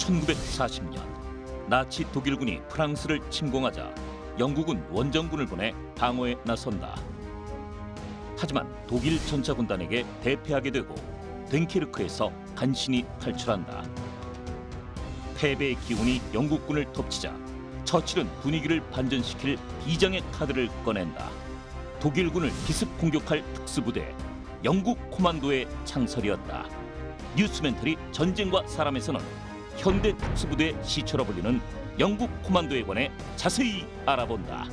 1940년 나치 독일군이 프랑스를 침공하자 영국은 원정군을 보내 방어에 나선다. 하지만 독일 전차군단에게 대패하게 되고 됭케르크에서 간신히 탈출한다. 패배의 기운이 영국군을 덮치자 처칠은 분위기를 반전시킬 비장의 카드를 꺼낸다. 독일군을 기습 공격할 특수부대 영국 코만도의 창설이었다. 뉴스멘터리 전쟁과 사람에서는 현대 특수부대의 시초로 불리는 영국 코만도에 관해 자세히 알아본다.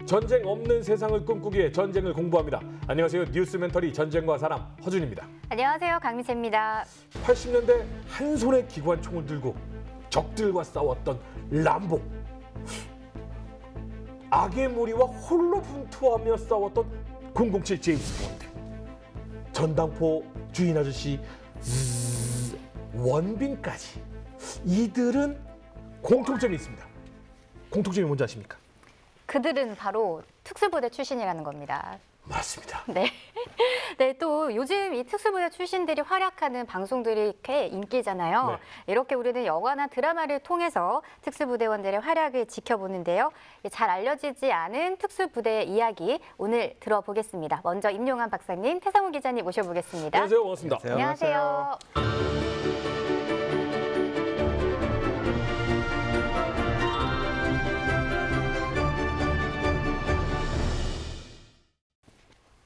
전쟁 없는 세상을 꿈꾸기 위해 전쟁을 공부합니다. 안녕하세요. 뉴스멘터리 전쟁과 사람 허준입니다. 안녕하세요. 강미채입니다. 80년대 한 손에 기관총을 들고 적들과 싸웠던 람보. 악의 무리와 홀로 분투하며 싸웠던 007 제임스 본드. 전당포 주인 아저씨 원빈까지. 이들은 공통점이 있습니다. 공통점이 뭔지 아십니까? 그들은 바로 특수부대 출신이라는 겁니다. 맞습니다. 네. 네, 또 요즘 이 특수부대 출신들이 활약하는 방송들이 꽤 인기잖아요. 네. 이렇게 우리는 영화나 드라마를 통해서 특수부대원들의 활약을 지켜보는데요. 잘 알려지지 않은 특수부대의 이야기 오늘 들어보겠습니다. 먼저 임용환 박사님, 태상훈 기자님 모셔보겠습니다. 안녕하세요. 반갑습니다. 안녕하세요.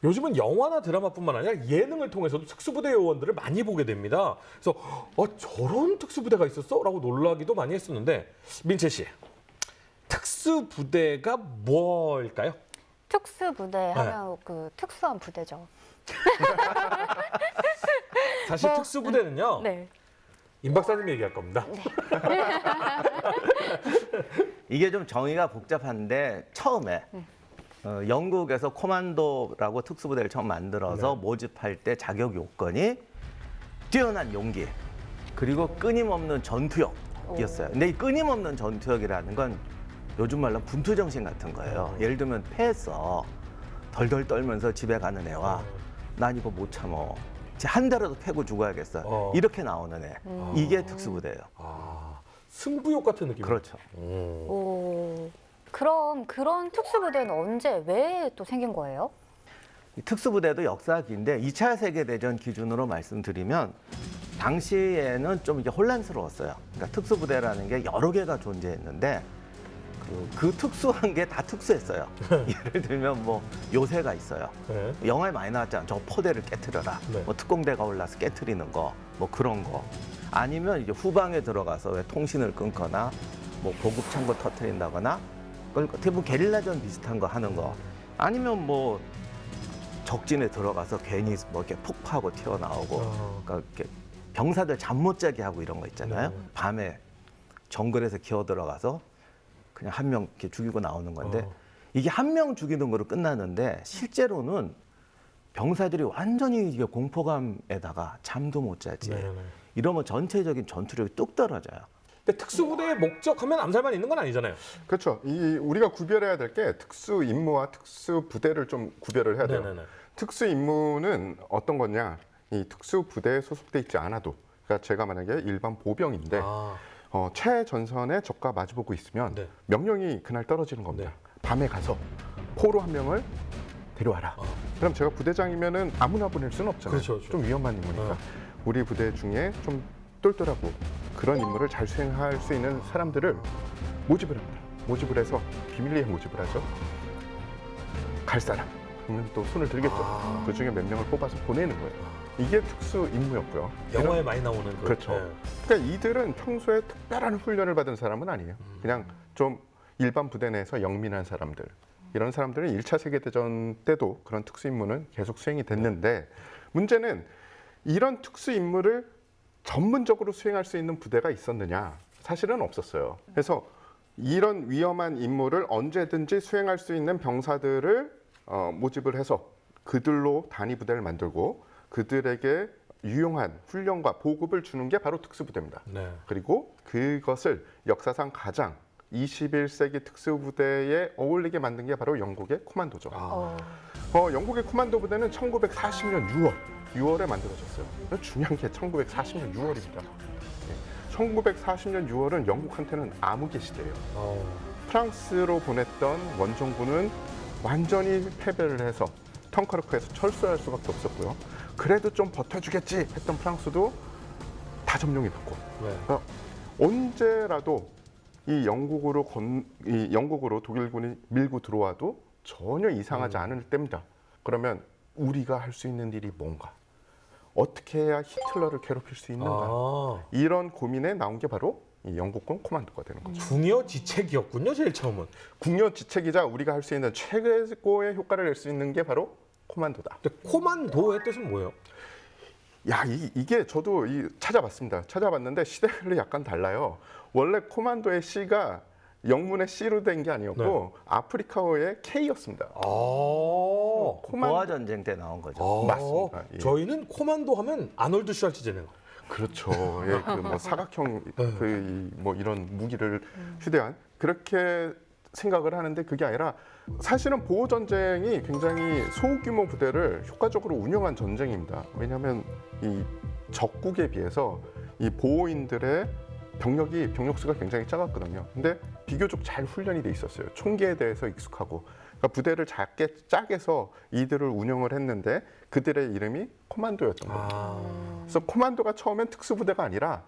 요즘은 영화나 드라마뿐만 아니라 예능을 통해서도 특수부대 요원들을 많이 보게 됩니다. 그래서 저런 특수부대가 있었어? 라고 놀라기도 많이 했었는데 민채 씨, 특수부대가 뭘까요? 특수부대 하면 그 특수한 부대죠. 사실 특수부대는요. 네. 임 박사님이 얘기할 겁니다. 이게 좀 정의가 복잡한데 처음에 영국에서 코만도라고 특수부대를 처음 만들어서 모집할 때 자격 요건이 뛰어난 용기 그리고 끊임없는 전투력이었어요. 근데 이 끊임없는 전투력이라는 건 요즘 말로 분투정신 같은 거예요. 예를 들면 패했어. 덜덜 떨면서 집에 가는 애와 난 이거 못 참어. 한 달라도 패고 죽어야겠어. 이렇게 나오는 애. 이게 특수부대예요. 승부욕 같은 느낌. 그렇죠. 오. 그럼 그런 특수부대는 언제, 왜 또 생긴 거예요? 이 특수부대도 역사가 긴데 2차 세계대전 기준으로 말씀드리면 당시에는 좀 이게 혼란스러웠어요. 그러니까 특수부대라는 게 여러 개가 존재했는데 그 특수한 게 다 특수했어요. 예를 들면 뭐 요새가 있어요. 네. 영화에 많이 나왔잖아요. 저 포대를 깨트려라. 네. 뭐 특공대가 올라서 깨트리는 거, 뭐 그런 거. 아니면 이제 후방에 들어가서 왜 통신을 끊거나 뭐 보급 창고 터트린다거나 대부분 게릴라전 비슷한 거 하는 거. 아니면 뭐 적진에 들어가서 괜히 뭐 이렇게 폭파하고 튀어나오고 그러니까 이렇게 병사들 잠 못 자게 하고 이런 거 있잖아요. 밤에 정글에서 기어 들어가서 그냥 한 명 이렇게 죽이고 나오는 건데 이게 한 명 죽이는 거로 끝나는데 실제로는 병사들이 완전히 이게 공포감에다가 잠도 못 자지. 이러면 전체적인 전투력이 뚝 떨어져요. 근데 특수부대의 목적하면 암살만 있는 건 아니잖아요. 그렇죠. 우리가 구별해야 될 게 특수 임무와 특수 부대를 좀 구별을 해야 돼요. 네네네. 특수 임무는 어떤 거냐? 이 특수 부대에 소속돼 있지 않아도, 그러니까 제가 만약에 일반 보병인데 최전선에 적과 마주보고 있으면 네. 명령이 그날 떨어지는 겁니다. 네. 밤에 가서 포로 한 명을 데려와라. 그럼 제가 부대장이면은 아무나 보낼 수는 없잖아요. 그렇죠, 그렇죠. 좀 위험한 임무니까 우리 부대 중에 좀 똘똘하고 그런 임무를 잘 수행할 수 있는 사람들을 모집을 합니다. 모집을 해서 비밀리에 모집을 하죠. 갈 사람 그러면 또 손을 들겠죠. 그 중에 몇 명을 뽑아서 보내는 거예요. 이게 특수 임무였고요. 영화에 많이 나오는 그. 그렇죠. 네. 그러니까 이들은 평소에 특별한 훈련을 받은 사람은 아니에요. 그냥 좀 일반 부대 내에서 영민한 사람들. 이런 사람들은 1차 세계대전 때도 그런 특수 임무는 계속 수행이 됐는데 문제는 이런 특수 임무를 전문적으로 수행할 수 있는 부대가 있었느냐? 사실은 없었어요. 그래서 이런 위험한 임무를 언제든지 수행할 수 있는 병사들을 모집을 해서 그들로 단위 부대를 만들고 그들에게 유용한 훈련과 보급을 주는 게 바로 특수부대입니다. 네. 그리고 그것을 역사상 가장 21세기 특수부대에 어울리게 만든 게 바로 영국의 코만도죠. 영국의 코만도 부대는 1940년 6월 6월에 만들어졌어요. 중요한 게 1940년 6월입니다. 1940년 6월은 영국한테는 암흑의 시대예요. 프랑스로 보냈던 원정군은 완전히 패배를 해서 턴커르크에서 철수할 수밖에 없었고요. 그래도 좀 버텨주겠지 했던 프랑스도 다 점령이 됐고 그러니까 언제라도 이 영국으로 독일군이 밀고 들어와도 전혀 이상하지 않을 때입니다. 그러면 우리가 할 수 있는 일이 뭔가? 어떻게 해야 히틀러를 괴롭힐 수 있는가? 이런 고민에 나온 게 바로 이 영국군 코만도가 되는 거죠. 궁여지책이었군요, 제일 처음은. 궁여지책이자 우리가 할 수 있는 최고의 효과를 낼 수 있는 게 바로 코만도다. 근데 코만도의 뜻은 뭐예요? 야, 이게 저도 찾아봤습니다. 찾아봤는데 시대별로 약간 달라요. 원래 코만도의 C가 영문의 C로 된 게 아니었고 아프리카어의 K였습니다. 보아 전쟁 때 나온 거죠. 맞습니다. 예. 저희는 코만도 하면 아놀드 슈왈츠제네거. 그렇죠. 예, 그 뭐 사각형 뭐 이런 무기를 휴대한 그렇게 생각을 하는데 그게 아니라 사실은 보호 전쟁이 굉장히 소규모 부대를 효과적으로 운영한 전쟁입니다. 왜냐하면 이 적국에 비해서 이 보호인들의 병력 수가 굉장히 작았거든요. 근데 비교적 잘 훈련이 돼 있었어요. 총기에 대해서 익숙하고. 그러니까 부대를 짜게서 이들을 운영을 했는데 그들의 이름이 코만도였던 거예요. 그래서 코만도가 처음엔 특수부대가 아니라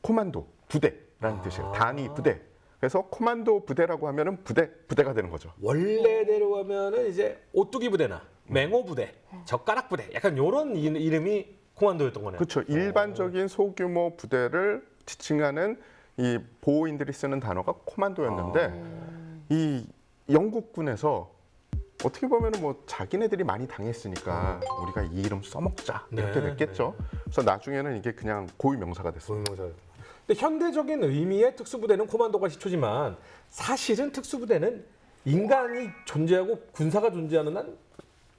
코만도, 부대라는 뜻이에요. 단위 부대. 그래서 코만도 부대라고 하면은 부대가 되는 거죠. 원래대로 하면은 이제 오뚜기 부대나 맹호 부대, 젓가락 부대, 약간 이런 이름이 코만도였던 거네요. 그렇죠. 일반적인 소규모 부대를 지칭하는 이 보호인들이 쓰는 단어가 코만도였는데 이 영국군에서 어떻게 보면은 뭐 자기네들이 많이 당했으니까 우리가 이 이름 써먹자 이렇게 됐겠죠. 그래서 나중에는 이게 그냥 고유 명사가 됐어요. 근데 현대적인 의미의 특수부대는 코만도가 시초지만 사실은 특수부대는 인간이 존재하고 군사가 존재하는 한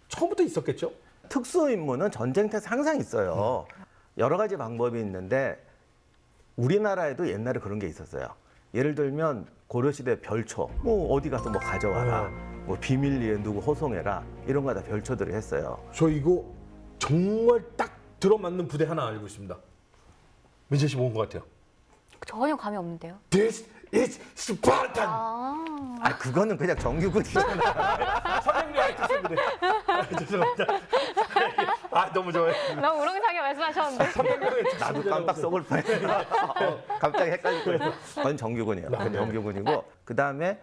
처음부터 있었겠죠? 특수임무는 전쟁터에서 항상 있어요. 여러 가지 방법이 있는데 우리나라에도 옛날에 그런 게 있었어요. 예를 들면 고려시대 별초, 뭐 어디 가서 뭐 가져와라, 뭐 비밀리에 누구 호송해라 이런 거 다 별초들이 했어요. 저 이거 정말 딱 들어맞는 부대 하나 알고 있습니다. 민재 씨 뭔 것 같아요? 전혀 감이 없는데요. This is Spartan. 아 그거는 그냥 정규군이잖아. 선생님이 특수부대. 죄송합니다. 너무 좋아요. 너무 우렁차게 말씀하셨는데. 나도 깜빡 속을 뻔했어. 갑자기 헷갈릴 뻔했어. 그건 정규군이에요. 그건 정규군이고 그 다음에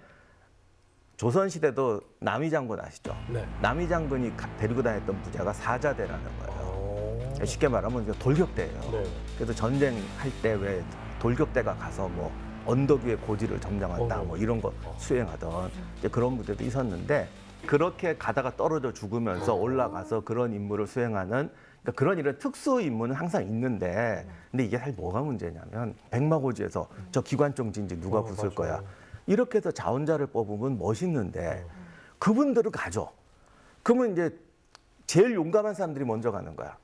조선시대도 남이 장군 아시죠? 네. 남이 장군이 데리고 다녔던 부대가 사자대라는 거예요. 쉽게 말하면 이게 돌격대예요. 네. 그래서 전쟁할 때 왜 돌격대가 가서 뭐 언덕 위에 고지를 점령한다 뭐 이런 거 수행하던 이제 그런 부대도 있었는데 그렇게 가다가 떨어져 죽으면서 올라가서 그런 임무를 수행하는 그러니까 그런 이런 특수 임무는 항상 있는데 근데 이게 사실 뭐가 문제냐면 백마고지에서 저 기관총 진지 누가 부술 거야 이렇게 해서 자원자를 뽑으면 멋있는데 그분들을 가죠. 그러면 이제 제일 용감한 사람들이 먼저 가는 거야.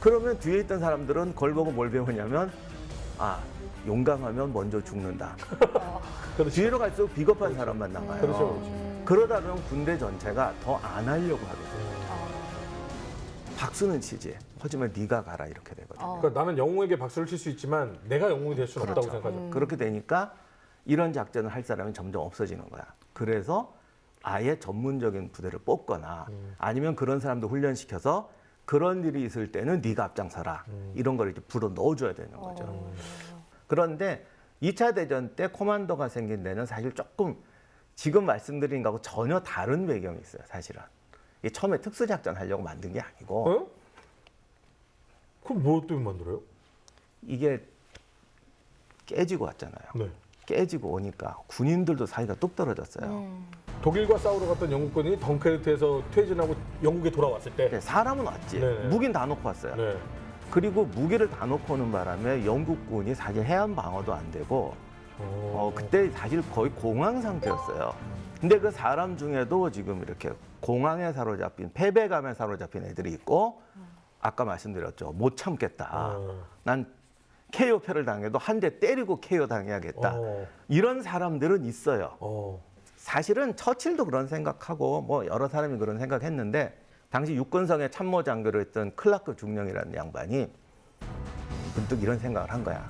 그러면 뒤에 있던 사람들은 걸 보고 뭘 배우냐면 용감하면 먼저 죽는다. 뒤로 갈수록 비겁한 사람만 남아요. 그렇죠. 그러다 보면 군대 전체가 더 안 하려고 하게 돼요. 박수는 치지. 하지만 네가 가라 이렇게 되거든요. 그러니까 나는 영웅에게 박수를 칠 수 있지만 내가 영웅이 될 수는 없다고 생각하죠. 그렇게 되니까 이런 작전을 할 사람이 점점 없어지는 거야. 그래서 아예 전문적인 부대를 뽑거나 아니면 그런 사람도 훈련시켜서 그런 일이 있을 때는 네가 앞장서라. 이런 걸 이제 불어 넣어줘야 되는 거죠. 그런데 2차 대전 때 코만도가 생긴 데는 사실 조금 지금 말씀드린 거하고 전혀 다른 배경이 있어요. 사실은. 이게 처음에 특수작전 하려고 만든 게 아니고 그럼 뭐 때문에 만들어요? 이게 깨지고 왔잖아요. 네. 깨지고 오니까 군인들도 사이가 뚝 떨어졌어요. 독일과 싸우러 갔던 영국군이 덩케르트에서 퇴진하고 영국에 돌아왔을 때 사람은 왔지. 네네. 무기는 다 놓고 왔어요. 네. 그리고 무기를 다 놓고 오는 바람에 영국군이 사실 해안 방어도 안 되고 그때 사실 거의 공황 상태였어요. 근데 그 사람 중에도 지금 이렇게 공황에 사로잡힌 패배감에 사로잡힌 애들이 있고 아까 말씀드렸죠. 못 참겠다. 난 KO패를 당해도 한 대 때리고 KO 당해야겠다. 이런 사람들은 있어요. 사실은 처칠도 그런 생각하고 뭐 여러 사람이 그런 생각했는데 당시 육군성의 참모장교를 했던 클라크 중령이라는 양반이 문득 이런 생각을 한 거야.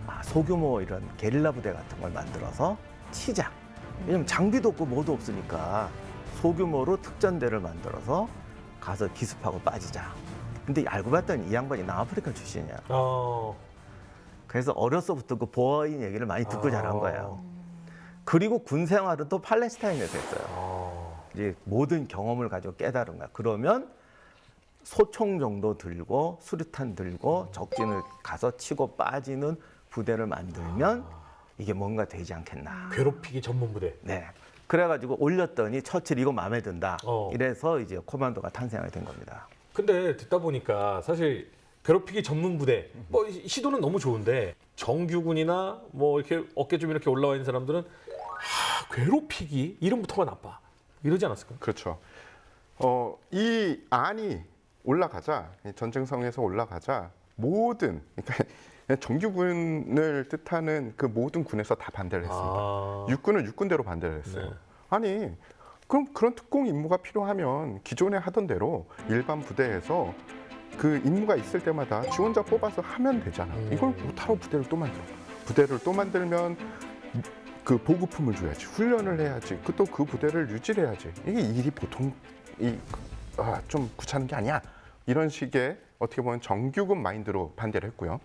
아, 소규모 이런 게릴라 부대 같은 걸 만들어서 치자. 왜냐면 장비도 없고 뭐도 없으니까 소규모로 특전대를 만들어서 가서 기습하고 빠지자. 근데 알고 봤더니 이 양반이 남아프리카 출신이야. 그래서 어려서부터 그 보어인 얘기를 많이 듣고 자란 거예요. 그리고 군 생활은 또 팔레스타인에서 했어요. 이제 모든 경험을 가지고 깨달은 거야. 그러면 소총 정도 들고 수류탄 들고 적진을 가서 치고 빠지는 부대를 만들면 이게 뭔가 되지 않겠나. 괴롭히기 전문 부대. 네. 그래가지고 올렸더니 처칠 이거 마음에 든다. 어. 이래서 이제 코만도가 탄생하게 된 겁니다. 근데 듣다 보니까 사실 괴롭히기 전문 부대 뭐 시도는 너무 좋은데 정규군이나 뭐 이렇게 어깨 좀 이렇게 올라와 있는 사람들은 괴롭히기 이름부터가 나빠 이러지 않았을까요? 그렇죠. 이 안이 올라가자, 이 전쟁성에서 올라가자 모든 그러니까 정규군을 뜻하는 그 모든 군에서 다 반대를 했습니다. 육군은 육군대로 반대를 했어요. 네. 아니 그럼 그런 특공 임무가 필요하면 기존에 하던 대로 일반 부대에서 그 임무가 있을 때마다 지원자 뽑아서 하면 되잖아. 이걸 못하러 부대를 또 만들어. 부대를 또 만들면 그 보급품을 줘야지, 훈련을 해야지, 또 그 부대를 유지를 해야지. 이게 일이 보통 좀 귀찮은 게 아니야. 이런 식의 어떻게 보면 정규군 마인드로 반대를 했고요.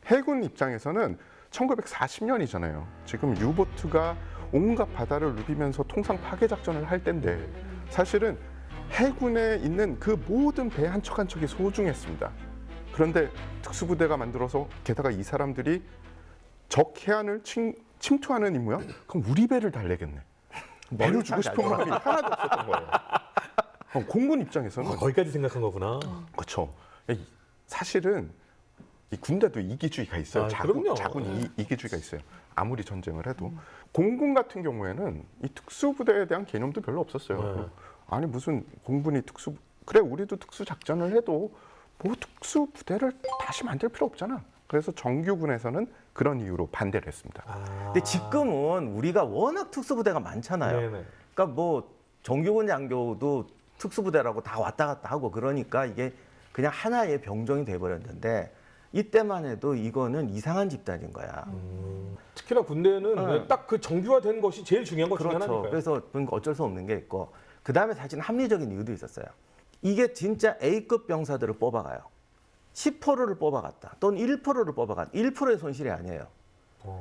해군 입장에서는 1940년이잖아요. 지금 유보트가 온갖 바다를 누비면서 통상 파괴 작전을 할 때인데 사실은 해군에 있는 그 모든 배 한 척 한 척이 소중했습니다. 그런데 특수부대가 만들어서 게다가 이 사람들이 적 해안을 침투하는 임무야? 그럼 우리 배를 달래겠네. 배를 주고 싶은 마음이 하나도 없었던 거예요. 공군 입장에서는 거기까지 생각한 거구나. 그렇죠. 사실은 이 군대도 이기주의가 있어요. 그럼요. 자군 이기주의가 있어요. 아무리 전쟁을 해도 공군 같은 경우에는 이 특수부대에 대한 개념도 별로 없었어요. 네. 아니 무슨 공군이 그래 우리도 특수 작전을 해도 뭐 특수부대를 다시 만들 필요 없잖아. 그래서 정규군에서는 그런 이유로 반대를 했습니다. 근데 지금은 우리가 워낙 특수부대가 많잖아요. 네네. 그러니까 뭐 정규군 장교도 특수부대라고 다 왔다 갔다 하고 그러니까 이게 그냥 하나의 병종이 돼버렸는데 이때만 해도 이거는 이상한 집단인 거야. 특히나 군대는 딱 그 정규화된 것이 제일 중요한 것 중에 그렇죠. 하나니까요. 그래서 그러니까 어쩔 수 없는 게 있고 그 다음에 사실은 합리적인 이유도 있었어요. 이게 진짜 A급 병사들을 뽑아가요. 10%를 뽑아갔다. 또는 1%를 뽑아갔다. 1%의 손실이 아니에요.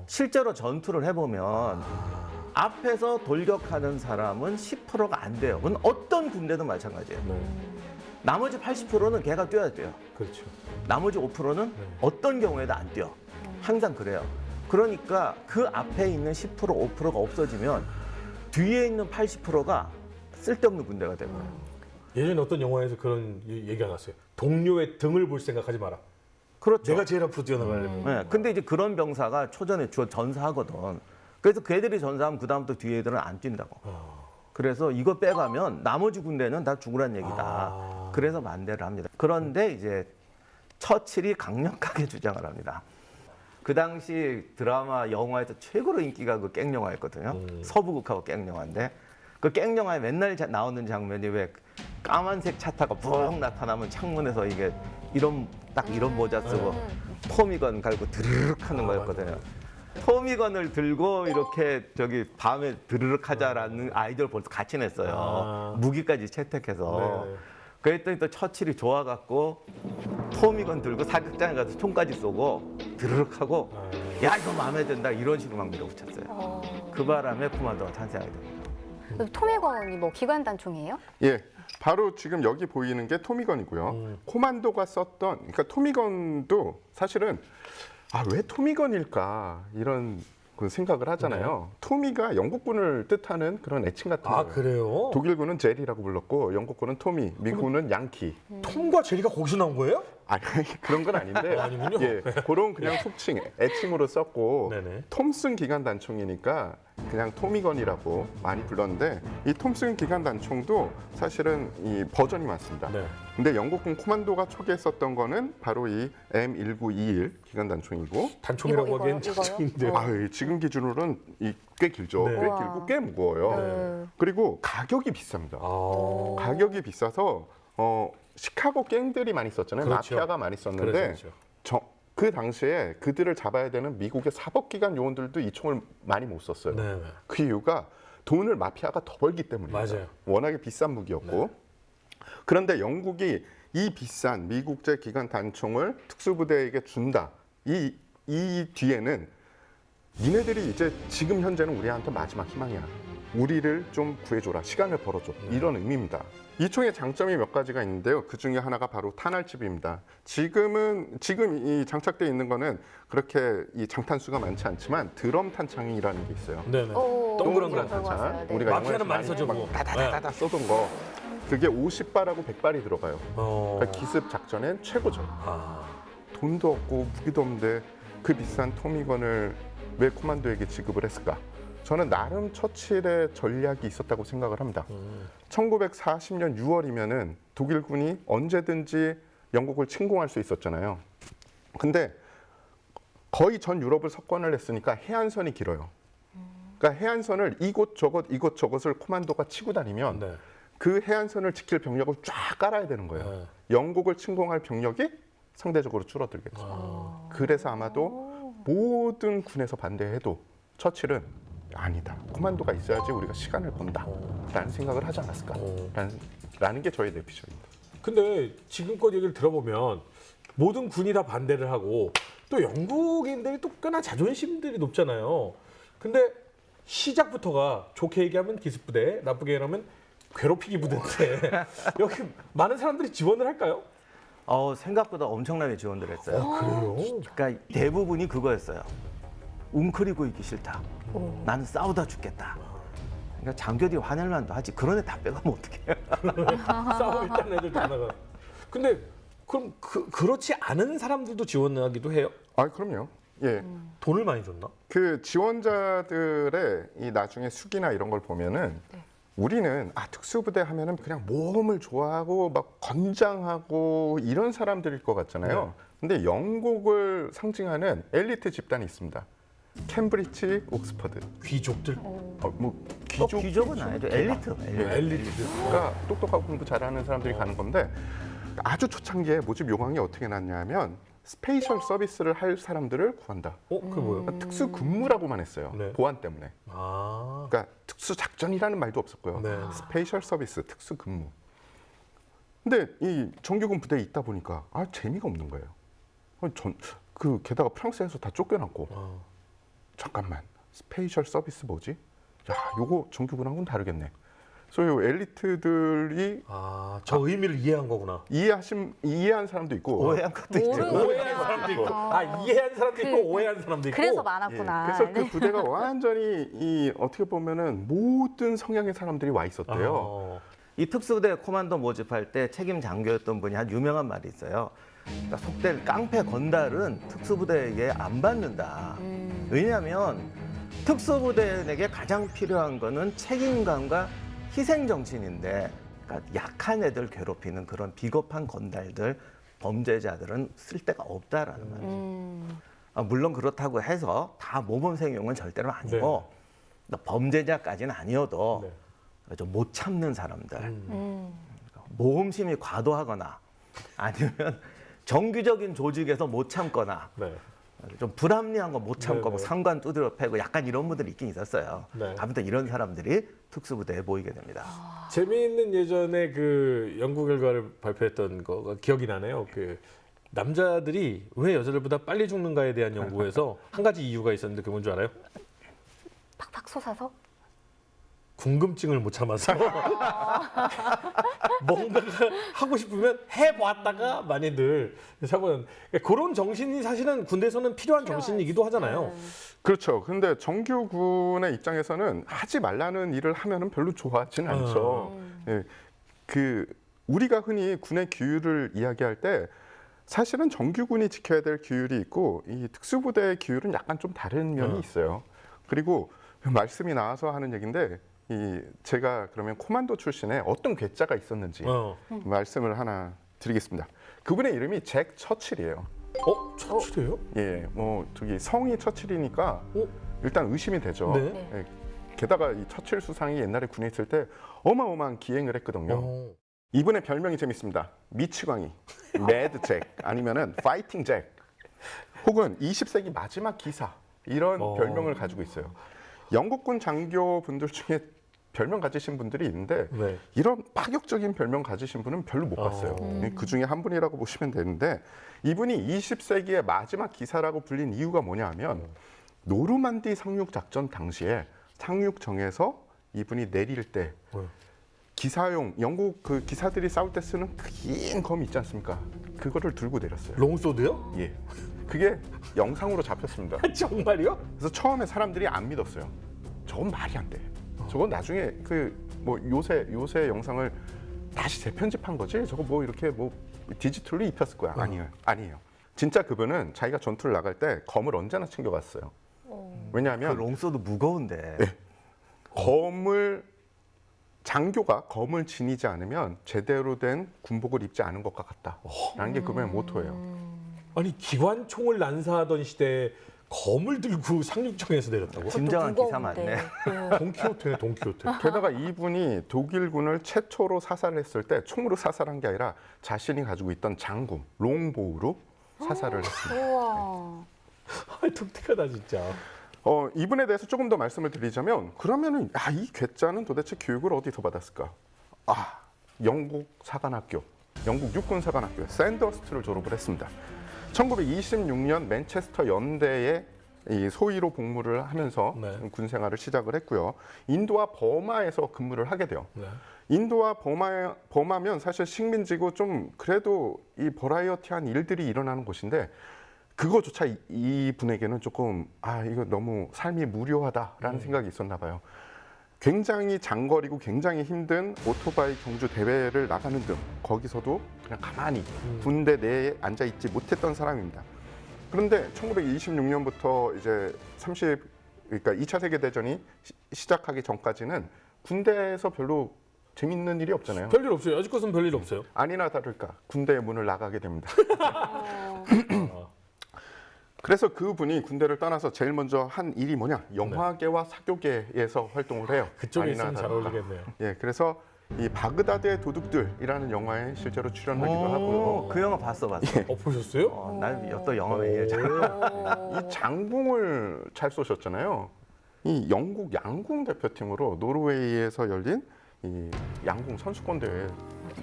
실제로 전투를 해보면 앞에서 돌격하는 사람은 10%가 안 돼요. 그건 어떤 군대든 마찬가지예요. 네. 나머지 80%는 걔가 뛰어야 돼요. 그렇죠. 나머지 5%는 어떤 경우에도 안 뛰어. 항상 그래요. 그러니까 그 앞에 있는 10%, 5%가 없어지면 뒤에 있는 80%가 쓸데없는 군대가 되고요. 예전에 어떤 영화에서 그런 얘기가 나왔어요. 동료의 등을 볼 생각하지 마라. 그렇죠. 내가 제일 앞으로 뛰어나가려면. 네, 근데 이제 그런 병사가 초전에 전사하거든. 그래서 그 애들이 전사하면 그다음부터 뒤에 애들은 안 뛴다고. 그래서 이거 빼가면 나머지 군대는 다 죽으란 얘기다. 그래서 반대를 합니다. 그런데 이제 처칠이 강력하게 주장을 합니다. 그 당시 드라마 영화에서 최고로 인기가 그 깽영화였거든요. 서부극하고 깽영화인데 그 깽영화에 맨날 나오는 장면이 왜 까만색 차 타고 붕 나타나면 창문에서 이게 딱 이런 모자 쓰고 토미건 갈고 드르륵 하는 거였거든요. 토미건을 들고 이렇게 저기 밤에 드르륵 하자라는 아이디어를 벌써 같이 냈어요. 무기까지 채택해서. 네. 그랬더니 또 처칠이 좋아갖고 토미건 들고 사격장에 가서 총까지 쏘고 드르륵 하고 야 이거 마음에 든다 이런 식으로 막 밀어붙였어요. 그 바람에 코만도가 탄생하게 됩니다. 토미건이 뭐 기관 단총이에요? 예, 바로 지금 여기 보이는 게 토미건이고요. 코만도가 썼던, 그러니까 토미건도 사실은 왜 토미건일까 이런 그 생각을 하잖아요. 토미가 영국군을 뜻하는 그런 애칭 같은 거예요. 그래요? 독일군은 제리라고 불렀고 영국군은 토미, 미국군은 양키. 톰과 제리가 거기서 나온 거예요? 아니 그런 건 아닌데 아니군요. 예, 그런 그냥 속칭, 애칭으로 썼고 네네. 톰슨 기관 단총이니까 그냥 토미건이라고 많이 불렀는데 이 톰슨 기관 단총도 사실은 이 버전이 많습니다. 네. 근데 영국군 코만도가 초기에 썼던 거는 바로 이 M1921 기관 단총이고 단총이라고 하기엔 이거요? 작중인데. 지금 기준으로는 꽤 길죠. 네. 꽤 우와. 길고 꽤 무거워요. 네. 그리고 가격이 비쌉니다. 가격이 비싸서 시카고 갱들이 많이 있었잖아요. 그렇죠. 마피아가 많이 있었는데 그렇죠. 그 당시에 그들을 잡아야 되는 미국의 사법기관 요원들도 이 총을 많이 못 썼어요. 네. 그 이유가 돈을 마피아가 더 벌기 때문입니다. 맞아요. 워낙에 비싼 무기였고. 그런데 영국이 이 비싼 미국제 기관 단총을 특수부대에게 준다. 이 뒤에는 니네들이 이제 지금 현재는 우리한테 마지막 희망이야. 우리를 좀 구해줘라. 시간을 벌어줘. 이런 의미입니다. 이 총의 장점이 몇 가지가 있는데요. 그 중에 하나가 바로 탄알집입니다. 지금 이 장착되어 있는 거는 그렇게 이 장탄수가 많지 않지만 드럼 탄창이라는 게 있어요. 네네. 오, 동그란 거. 탄창. 네. 우리가 마피아는 영화에서 많이 써죠, 막 그거. 다다다다 쏘던 거. 그게 50발하고 100발이 들어가요. 그러니까 기습 작전엔 최고죠. 아, 돈도 없고 무기도 없는데 그 비싼 토미건을 왜 코만도에게 지급을 했을까? 저는 나름 처칠의 전략이 있었다고 생각을 합니다. 1940년 6월이면은 독일군이 언제든지 영국을 침공할 수 있었잖아요. 근데 거의 전 유럽을 석권을 했으니까 해안선이 길어요. 그러니까 해안선을 이곳저곳을 코만도가 치고 다니면 네. 그 해안선을 지킬 병력을 쫙 깔아야 되는 거예요. 네. 영국을 침공할 병력이 상대적으로 줄어들겠죠. 그래서 아마도 모든 군에서 반대해도 처칠은 아니다. 코만도가 있어야지 우리가 시간을 번다라는 생각을 하지 않았을까라는 게 저의 내피셜입니다. 근데 지금껏 얘기를 들어보면 모든 군이 다 반대를 하고 또 영국인들이 또 꽤나 자존심들이 높잖아요. 근데 시작부터가 좋게 얘기하면 기습부대, 나쁘게 얘기하면 괴롭히기 부대인데 여기 많은 사람들이 지원을 할까요? 생각보다 엄청나게 지원들 했어요. 그래요? 그러니까 대부분이 그거였어요. 웅크리고 있기 싫다. 나는 싸우다 죽겠다. 그러니까 장교들이 화낼 만도 하지. 그런 애 다 빼가면 어떡해. 싸움 일단 애들 다 나가. 근데 그럼 그렇지 않은 사람들도 지원하기도 해요? 아, 그럼요. 예. 돈을 많이 줬나? 그 지원자들의 이 나중에 수기나 이런 걸 보면은 우리는 특수부대 하면은 그냥 모험을 좋아하고 막 건장하고 이런 사람들일 것 같잖아요. 근데 영국을 상징하는 엘리트 집단이 있습니다. 캠브리지, 옥스퍼드. 귀족들? 귀족은 아니죠. 엘리트. 엘리트가 똑똑하고 공부 잘하는 사람들이 가는 건데 아주 초창기에 모집 요강이 어떻게 났냐면 스페이셜 서비스를 할 사람들을 구한다. 그게 뭐예요? 그러니까 특수 근무라고만 했어요. 네. 보안 때문에. 아, 그러니까 특수 작전이라는 말도 없었고요. 네. 스페이셜 서비스, 특수 근무. 근데 이 정규군 부대에 있다 보니까 재미가 없는 거예요. 게다가 프랑스에서 다 쫓겨났고 잠깐만 스페이셜 서비스 뭐지? 야, 요거 정규군하고는 다르겠네. 그래서 요 엘리트들이 저 의미를 이해한 거구나. 이해한 사람도 있고 오해한 것도 있죠. 오해한 사람도 있고, 이해한 사람도 있고, 오해한 사람도 있고. 그래서 예, 많았구나. 그래서 네. 그 부대가 완전히 어떻게 보면은 모든 성향의 사람들이 와 있었대요. 이 특수부대 코만도 모집할 때 책임 장교였던 분이 한 유명한 말이 있어요. 그러니까 속된 깡패 건달은 특수부대에게 안 받는다. 왜냐하면 특수부대에게 가장 필요한 거는 책임감과 희생 정신인데, 그러니까 약한 애들 괴롭히는 그런 비겁한 건달들, 범죄자들은 쓸 데가 없다라는 말이죠. 물론 그렇다고 해서 다 모범생용은 절대로 아니고 범죄자까지는 아니어도 좀 못 참는 사람들, 모험심이 과도하거나 아니면 정규적인 조직에서 못 참거나 좀 불합리한 거 못 참고 뭐 상관 두드려 패고 약간 이런 분들이 있긴 있었어요. 아무튼 이런 사람들이 특수부대에 모이게 됩니다. 재미있는 예전에 그 연구 결과를 발표했던 거가 기억이 나네요. 그 남자들이 왜 여자들보다 빨리 죽는가에 대한 연구에서 한 가지 이유가 있었는데 그게 뭔 줄 알아요? 팍팍 솟아서? 궁금증을 못 참아서 뭔가 하고 싶으면 해봤다가 많이들 사고는 그런 정신이 사실은 군대에서는 필요한 정신이기도 하잖아요. 그렇죠. 근데 정규군의 입장에서는 하지 말라는 일을 하면은 별로 좋아하지는 않죠. 예, 우리가 흔히 군의 규율을 이야기할 때 사실은 정규군이 지켜야 될 규율이 있고 이 특수부대의 규율은 약간 좀 다른 면이 있어요. 그리고 말씀이 나와서 하는 얘기인데 제가 그러면 코만도 출신에 어떤 괴짜가 있었는지 말씀을 하나 드리겠습니다. 그분의 이름이 잭 처칠이에요. 처칠이에요? 예, 저기 성이 처칠이니까 일단 의심이 되죠. 네. 예, 게다가 이 처칠 수상이 옛날에 군에 있을 때 어마어마한 기행을 했거든요. 이분의 별명이 재밌습니다. 미치광이, 매드 잭, 아니면은 파이팅 잭, 혹은 20세기 마지막 기사 이런 별명을 가지고 있어요. 영국군 장교분들 중에 별명 가지신 분들이 있는데 네. 이런 파격적인 별명 가지신 분은 별로 못 봤어요. 그 중에 한 분이라고 보시면 되는데 이분이 20세기의 마지막 기사라고 불린 이유가 뭐냐하면 노르만디 상륙 작전 당시에 상륙정에서 이분이 내릴 때 기사용 영국 그 기사들이 싸울 때 쓰는 긴 검 있지 않습니까? 그거를 들고 내렸어요. 롱소드요? 예, 그게 영상으로 잡혔습니다. 정말요? 그래서 처음에 사람들이 안 믿었어요. 저건 말이 안 돼. 저건 나중에 그 뭐 요새 영상을 다시 재편집한 거지. 저거 뭐 이렇게 뭐 디지털로 입혔을 거야. 아니에요. 진짜 그분은 자기가 전투를 나갈 때 검을 언제나 챙겨갔어요. 왜냐하면 그 롱소드 무거운데. 장교가 검을 지니지 않으면 제대로 된 군복을 입지 않은 것과 같다라는 게 그분의 모토예요. 아니 기관총을 난사하던 시대에 검을 들고 상륙정에서 내렸다고? 진정한 기사 맞네. 돈키호테네, 돈키호테. 게다가 이분이 독일군을 최초로 사살했을 때 총으로 사살한 게 아니라 자신이 가지고 있던 장군, 롱보우로 사살을 했습니다. 우와. 독특하다 진짜. 이분에 대해서 조금 더 말씀을 드리자면 그러면은 이 괴짜는 도대체 교육을 어디서 받았을까? 영국 사관학교, 영국 육군 사관학교 샌더스트를 졸업을 했습니다. 1926년 맨체스터 연대에 이 소위로 복무를 하면서 네. 군 생활을 시작을 했고요. 인도와 버마에서 근무를 하게 돼요. 네. 인도와 버마면 사실 식민지고 좀 그래도 이 버라이어티한 일들이 일어나는 곳인데 그거조차 이 분에게는 조금 이거 너무 삶이 무료하다라는 생각이 있었나 봐요. 굉장히 장거리고 굉장히 힘든 오토바이 경주 대회를 나가는 등 거기서도 그냥 가만히 군대 내에 앉아 있지 못했던 사람입니다. 그런데 1926년부터 이제 그러니까 2차 세계 대전이 시작하기 전까지는 군대에서 별로 재밌는 일이 없잖아요. 별일 없어요. 아직까지는 별일 없어요. 아니나 다를까 군대의 문을 나가게 됩니다. 그래서 그분이 군대를 떠나서 제일 먼저 한 일이 뭐냐? 영화계와 사교계에서 활동을 해요. 그쪽에 아니나 있으면 잘 다를까. 어울리겠네요. 예, 그래서 이 바그다드의 도둑들이라는 영화에 실제로 출연하기도 하고요. 그 영화 봤어. 보셨어요? 난 또 영화 매니아잖아. 이 장궁을 잘 쏘셨잖아요. 이 영국 양궁 대표팀으로 노르웨이에서 열린 이 양궁 선수권 대회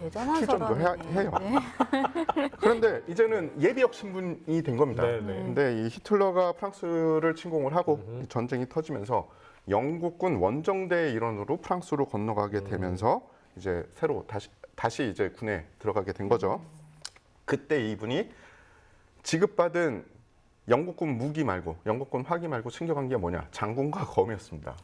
대단한 출전도 사람이네. 해요. 그런데 이제는 예비역 신분이 된 겁니다. 네네. 근데 이 히틀러가 프랑스를 침공을 하고 전쟁이 터지면서 영국군 원정대의 일원으로 프랑스로 건너가게 되면서 이제 새로 다시 이제 군에 들어가게 된 거죠. 그때 이분이 지급받은 영국군 무기 말고 영국군 화기 말고 챙겨간 게 뭐냐? 장군과 검이었습니다.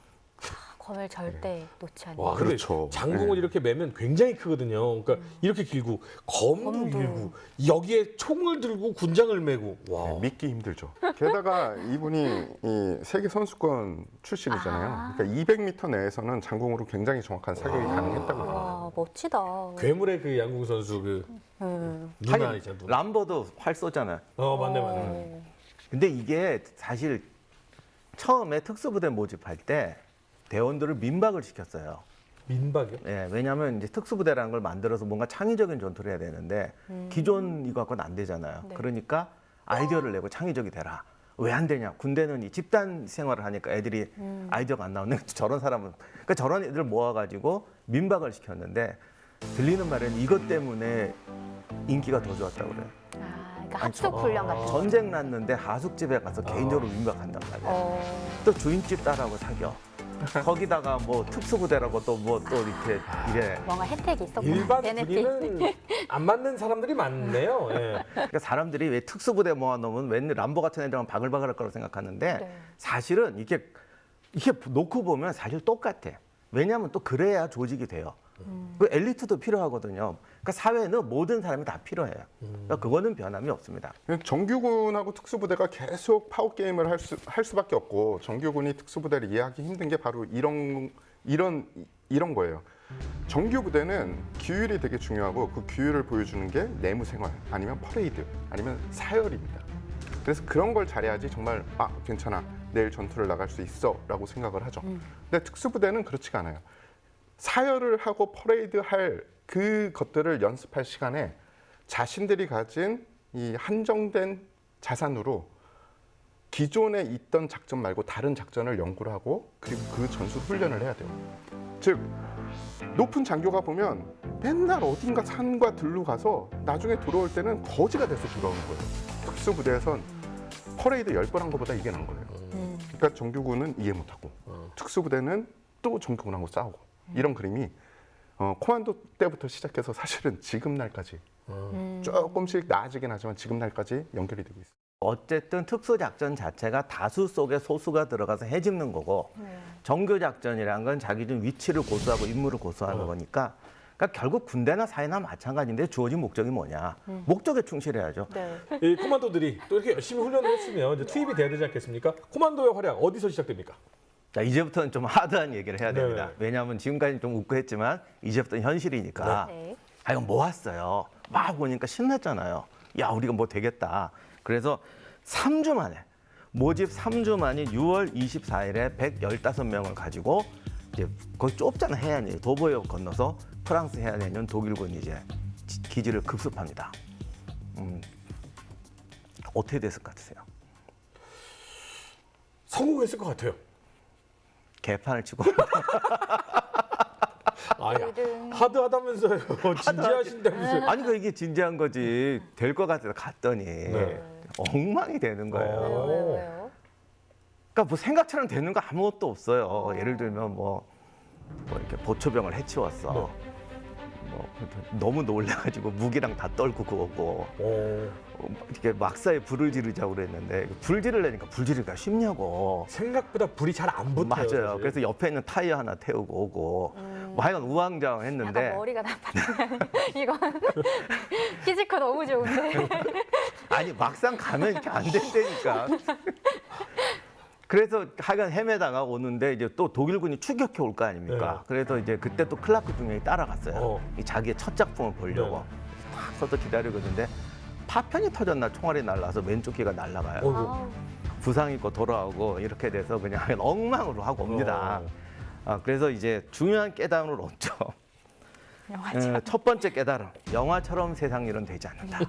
검을 절대 놓지 않는. 와, 근데 그렇죠. 장궁을 이렇게 매면 굉장히 크거든요. 그러니까 이렇게 길고 검도 검도. 길고 여기에 총을 들고 군장을 메고 와. 믿기 힘들죠. 게다가 이분이 이 세계 선수권 출신이잖아요. 그러니까 200m 내에서는 장궁으로 굉장히 정확한 사격이 가능했다고 합니다. 와, 멋지다. 괴물의 그 양궁 선수 그 누나 하긴 있잖아. 누나. 람보도 활 쏘잖아. 맞네. 근데 이게 사실 처음에 특수부대 모집할 때 대원들을 민박을 시켰어요. 민박이요? 예, 왜냐하면 이제 특수부대라는 걸 만들어서 뭔가 창의적인 전투를 해야 되는데 기존 이거 갖고는 안 되잖아요. 네. 그러니까 아이디어를 내고 창의적이 되라. 왜 안 되냐? 군대는 이 집단 생활을 하니까 애들이 아이디어가 안 나오는데 저런 사람은 그러니까 저런 애들 모아가지고 민박을 시켰는데 들리는 말에는 이것 때문에 인기가 더 좋았다고 그래요. 그러니까 합숙 훈련 같은 거. 전쟁 났는데 하숙집에 가서 개인적으로 민박한단 말이에요. 어, 또 주인집 딸하고 사겨. 거기다가 뭐 특수부대라고 또 뭐 또 이렇게 이래. 뭔가 혜택이 있었구나. 일반 베네핏. 분위기는 안 맞는 사람들이 많네요. 예. 그러니까 사람들이 왜 특수부대 모아놓으면 웬 람보 같은 애들만 바글바글할 거라고 생각하는데 네. 사실은 이게 놓고 보면 사실 똑같아. 왜냐하면 또 그래야 조직이 돼요. 그 엘리트도 필요하거든요. 그러니까 사회는 모든 사람이 다 필요해요. 그러니까 그거는 변함이 없습니다. 정규군하고 특수부대가 계속 파워게임을 할 수밖에 없고 정규군이 특수부대를 이해하기 힘든 게 바로 이런 거예요. 정규부대는 규율이 되게 중요하고 그 규율을 보여주는 게 내무생활 아니면 퍼레이드 아니면 사열입니다. 그래서 그런 걸 잘해야지 정말 괜찮아 내일 전투를 나갈 수 있어 라고 생각을 하죠. 근데 특수부대는 그렇지가 않아요. 사열을 하고 퍼레이드 할 그것들을 연습할 시간에 자신들이 가진 이 한정된 자산으로 기존에 있던 작전 말고 다른 작전을 연구를 하고 그리고 그 전술 훈련을 해야 돼요. 즉 높은 장교가 보면 맨날 어딘가 산과 들로 가서 나중에 들어올 때는 거지가 돼서 들어오는 거예요. 특수부대에선 퍼레이드 10번 한 것보다 이게 나은 거예요. 그러니까 정규군은 이해 못하고 특수부대는 또 정규군하고 싸우고 이런 그림이 코만도 때부터 시작해서 사실은 지금 날까지 조금씩 나아지긴 하지만 지금 날까지 연결이 되고 있어요. 어쨌든 특수작전 자체가 다수 속에 소수가 들어가서 해집는 거고 정교작전이란 건 자기들 위치를 고수하고 임무를 고수하는 거니까 그러니까 결국 군대나 사회나 마찬가지인데 주어진 목적이 뭐냐. 목적에 충실해야죠. 네. 이 코만도들이 또 이렇게 열심히 훈련을 했으면 이제 투입이 돼야 되지 않겠습니까? 코만도의 활약 어디서 시작됩니까? 자, 이제부터는 좀 하드한 얘기를 해야 됩니다. 네. 왜냐하면 지금까지 좀 웃고 했지만 이제부터는 현실이니까. 네. 아, 이거 모았어요. 막 보니까 신났잖아요. 야, 우리가 뭐 되겠다. 그래서 3주 만에, 모집 3주 만인 6월 24일에 115명을 가지고 이제 거기 좁잖아, 해안이. 도보역 건너서 프랑스 해안에 있는 독일군이 이제 기지를 급습합니다. 어떻게 됐을 것 같으세요? 성공했을 것 같아요. 개판을 치고. 아야, 등. 하드하다면서요. 진지하신다면서요. 아니, 그 이게 진지한 거지. 될 것 같아서 갔더니 엉망이 되는 거예요. 왜요? 그러니까 뭐 생각처럼 되는 거 아무것도 없어요. 예를 들면 뭐 이렇게 보초병을 해치웠어. 뭐 너무 놀래가지고 무기랑 다 떨고 그거고 이렇게 막사에 불을 지르자고 그랬는데 불 지르려니까 불 지르기가 쉽냐고. 생각보다 불이 잘 안 붙어요. 맞아요. 사실. 그래서 옆에 있는 타이어 하나 태우고 오고 뭐 하여간 우왕좌왕했는데 약간 머리가 나빴네. 이건 피지컬 너무 좋은데. 아니 막상 가면 이렇게 안 된다니까. 그래서 하여간 헤매다가 오는데 이제 또 독일군이 추격해 올 거 아닙니까? 그래서 이제 그때 또 클라크 중령이 따라갔어요. 이 자기의 첫 작품을 보려고 딱 서서 기다리고 있는데 파편이 터졌나 총알이 날라서 왼쪽 귀가 날아가요. 부상 입고 돌아오고 이렇게 돼서 그냥 엉망으로 하고 옵니다. 그래서 이제 중요한 깨달음을 얻죠. 첫 번째 깨달음, 영화처럼 세상 일은 되지 않는다.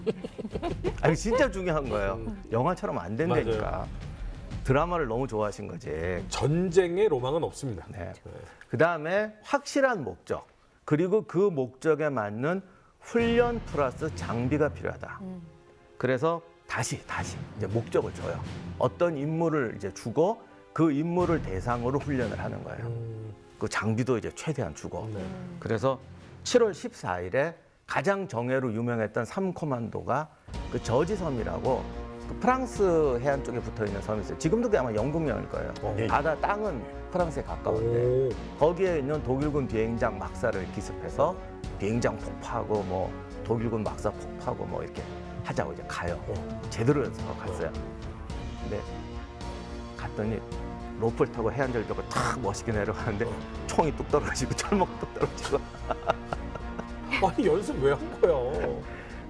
아니 진짜 중요한 거예요. 영화처럼 안 된다니까. 맞아요. 드라마를 너무 좋아하신 거지. 전쟁의 로망은 없습니다. 네. 그다음에 확실한 목적, 그리고 그 목적에 맞는 훈련 플러스 장비가 필요하다. 그래서 다시 이제 목적을 줘요. 어떤 임무를 이제 주고 그 임무를 대상으로 훈련을 하는 거예요. 그 장비도 이제 최대한 주고. 그래서 7월 14일에 가장 정예로 유명했던 3코만도가 그 저지섬이라고 그 프랑스 해안 쪽에 붙어 있는 섬이 있어요. 지금도 그게 아마 영국령일 거예요. 바다 땅은 프랑스에 가까운데 거기에 있는 독일군 비행장 막사를 기습해서 비행장 폭파하고 뭐 독일군 막사 폭파하고 뭐 이렇게 하자고 이제 가요. 제대로 해서 갔어요. 근데 갔더니 로프를 타고 해안절벽을 탁 멋있게 내려가는데 총이 뚝 떨어지고 철목 뚝 떨어지고. 아니 연습 왜 한 거야?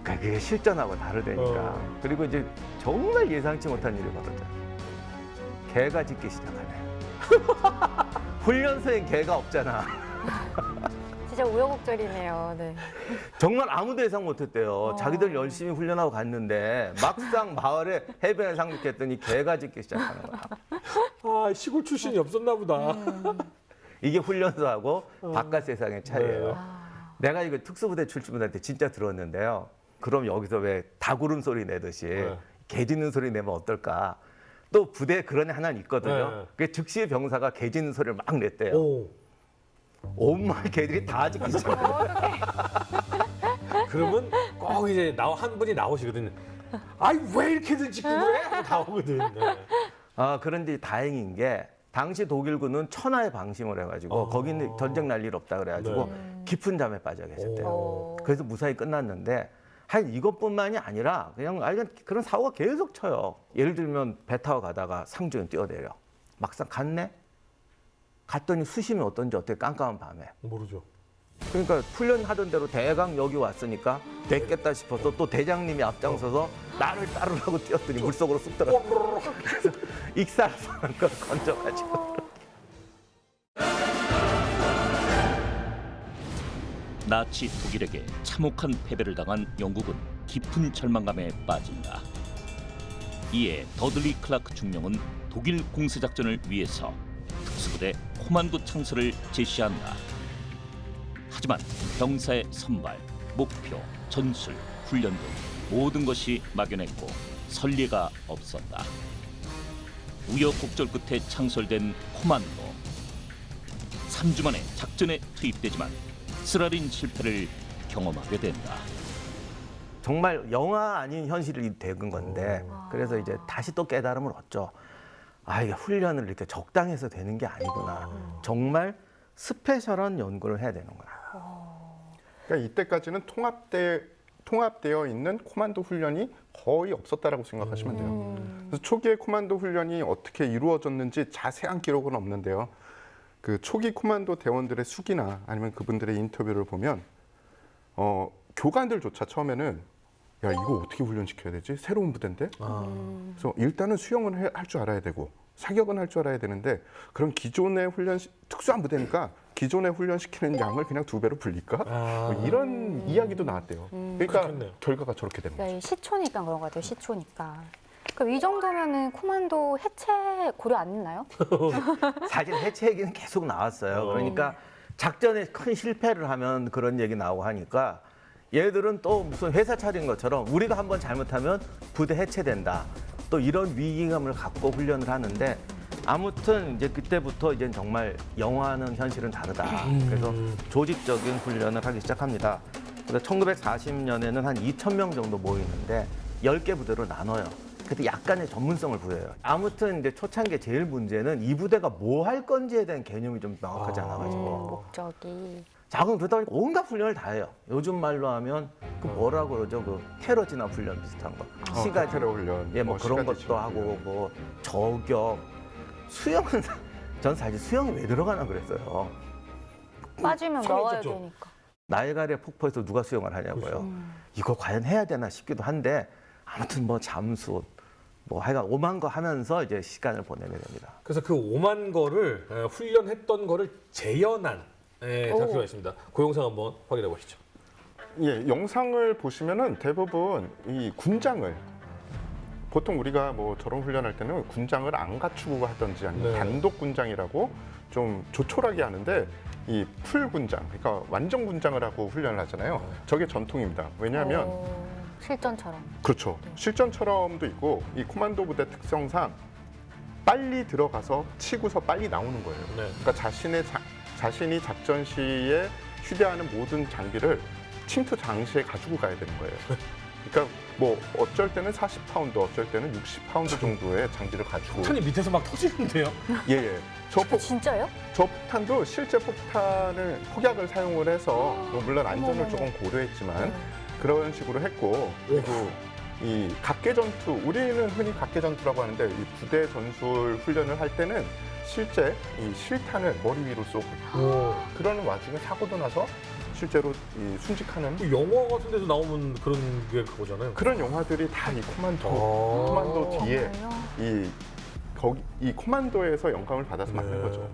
그게 실전하고 다르다니까. 그리고 이제 정말 예상치 못한 일이 벌어져요. 개가 짖기 시작하네. 훈련소엔 개가 없잖아. 진짜 우여곡절이네요. 네. 정말 아무도 예상 못했대요. 자기들 열심히 훈련하고 갔는데 막상 마을에 해변에 상륙했더니 개가 짖기 시작하는 거야. 아 시골 출신이 없었나 보다. 이게 훈련소하고 바깥 세상의 차이예요. 내가 이거 특수부대 출신분한테 진짜 들었는데요. 그럼 여기서 왜 닭울음 소리 내듯이 개 짖는 소리 내면 어떨까? 또 부대에 그런 애 하나 있거든요. 그게 즉시 병사가 개 짖는 소리를 막 냈대요. 온마을 개들이 다 짖기 시작해요. 그러면 꼭 이제 한 분이 나오시거든요. 아이 왜 이렇게들 짖고 그래? 하고 나오거든. 그런데 다행인 게 당시 독일군은 천하의 방심을 해가지고 거기는 전쟁 날 일 없다 그래가지고 깊은 잠에 빠져 계셨대요. 그래서 무사히 끝났는데 이것뿐만이 아니라 그냥 그런 사고가 계속 쳐요. 예를 들면 배 타고 가다가 상주에 뛰어내려. 막상 갔더니 수심이 어떤지 어떻게 깜깜한 밤에. 모르죠. 그러니까 훈련하던 대로 대강 여기 왔으니까 됐겠다 싶어서 또 대장님이 앞장서서 나를 따르라고 뛰었더니 물속으로 쑥 들어갔어. 그래서 익살스러운 걸 건져가지고. 나치 독일에게 참혹한 패배를 당한 영국은 깊은 절망감에 빠진다. 이에 더들리 클라크 중령은 독일 공세작전을 위해서 특수부대 코만도 창설을 제시한다. 하지만 병사의 선발, 목표, 전술, 훈련 등 모든 것이 막연했고 선례가 없었다. 우여곡절 끝에 창설된 코만도. 3주 만에 작전에 투입되지만 쓰라린 실패를 경험하게 된다. 정말 영화 아닌 현실이 된 건데 그래서 이제 다시 또 깨달음을 얻죠. 아, 이게 훈련을 이렇게 적당해서 되는 게 아니구나. 정말 스페셜한 연구를 해야 되는구나. 그러니까 이때까지는 통합되어 있는 코만도 훈련이 거의 없었다라고 생각하시면 돼요. 그래서 초기의 코만도 훈련이 어떻게 이루어졌는지 자세한 기록은 없는데요. 그 초기 코만도 대원들의 수기나 아니면 그분들의 인터뷰를 보면 교관들조차 처음에는 야, 이거 어떻게 훈련시켜야 되지? 새로운 부대인데? 그래서 일단은 수영은 할 줄 알아야 되고 사격은 할 줄 알아야 되는데 그럼 기존의 특수한 부대니까 기존에 훈련시키는 양을 그냥 2배로 불릴까? 뭐 이런 이야기도 나왔대요. 그러니까 그렇겠네요. 결과가 저렇게 되는 거죠. 네, 시초니까 그런 것 같아요. 시초니까. 그럼 이 정도면은 코만도 해체 고려 안 했나요? 사실 해체 얘기는 계속 나왔어요. 그러니까 작전에 큰 실패를 하면 그런 얘기 나오고 하니까 얘들은 또 무슨 회사 차린 것처럼 우리가 한번 잘못하면 부대 해체된다. 또 이런 위기감을 갖고 훈련을 하는데 아무튼 이제 그때부터 이제 정말 영화는 현실은 다르다. 그래서 조직적인 훈련을 하기 시작합니다. 그래서 1940년에는 한 2,000명 정도 모이는데 10개 부대로 나눠요. 그래서 약간의 전문성을 부여해요. 아무튼 이제 초창기에 제일 문제는 이 부대가 뭐 할 건지에 대한 개념이 좀 명확하지 않아가지고. 목적이. 자, 그럼 그러다 보니까 온갖 훈련을 다 해요. 요즘 말로 하면 그 뭐라고 그러죠? 그 캐러지나 훈련 비슷한 거. 시가지. 테러 훈련. 예, 뭐 그런 시가지 것도 하고 뭐 저격, 수영은 전 사실 수영이 왜 들어가나 그랬어요. 빠지면 수영이 나와야 있었죠. 되니까. 나이가래 폭포에서 누가 수영을 하냐고요. 이거 과연 해야 되나 싶기도 한데 아무튼 뭐 잠수 뭐 하여간 오만 거 하면서 이제 시간을 보내게 됩니다. 그래서 그 5만 거를 훈련했던 거를 재현한 다큐가 있습니다. 그 영상 한번 확인해 보시죠. 예, 영상을 보시면은 대부분 이 군장을 보통 우리가 뭐 저런 훈련할 때는 군장을 안 갖추고 하든지 아니면 네. 단독 군장이라고 좀 조촐하게 하는데 이 풀 군장, 그러니까 완전 군장을 하고 훈련을 하잖아요. 저게 전통입니다. 왜냐하면 실전처럼. 그렇죠. 실전처럼도 있고 이 코만도 부대 특성상 빨리 들어가서 치고서 빨리 나오는 거예요. 네. 그러니까 자신이 작전 시에 휴대하는 모든 장비를 침투 당시에 가지고 가야 되는 거예요. 그러니까 뭐 어쩔 때는 40파운드, 어쩔 때는 60파운드 정도의 장비를 가지고 폭탄이 밑에서 막 터지는데요. 예. 진짜요? 저 폭탄도 실제 폭탄을 폭약을 사용을 해서 뭐 물론 안전을 어머머머. 조금 고려했지만 그런 식으로 했고 그리고 이 각계 전투 우리는 흔히 각계 전투라고 하는데 이 부대 전술 훈련을 할 때는 실제 이 실탄을 머리 위로 쏘고 그러는 와중에 사고도 나서 실제로 이 순직하는 그 영화 같은 데서 나오는 그런 게 그거잖아요. 그런 영화들이 다 이 코만도 뒤에 정말요? 이 코만도에서 영감을 받아서 만든 네. 거죠.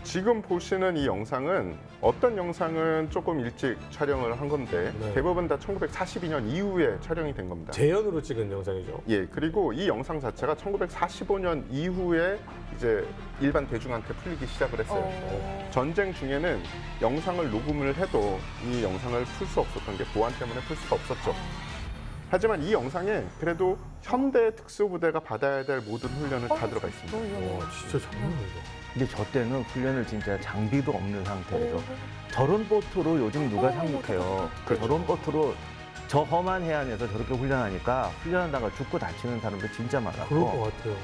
지금 보시는 이 영상은 어떤 영상은 조금 일찍 촬영을 한 건데 네. 대부분 다 1942년 이후에 촬영이 된 겁니다. 재현으로 찍은 영상이죠. 예, 그리고 이 영상 자체가 1945년 이후에 이제 일반 대중한테 풀리기 시작을 했어요. 전쟁 중에는 영상을 녹음을 해도 이 영상을 풀 수 없었던 게 보안 때문에 풀 수가 없었죠. 하지만 이 영상에 그래도 현대 특수부대가 받아야 될 모든 훈련을 다 들어가 있습니다. 와, 진짜 장난이죠. 근데 저 때는 훈련을 진짜 장비도 없는 상태에서 저런 보트로 요즘 누가 상륙해요. 저런 보트로 저 험한 해안에서 저렇게 훈련하니까 훈련하다가 죽고 다치는 사람도 진짜 그럴 것 많았고 같아요.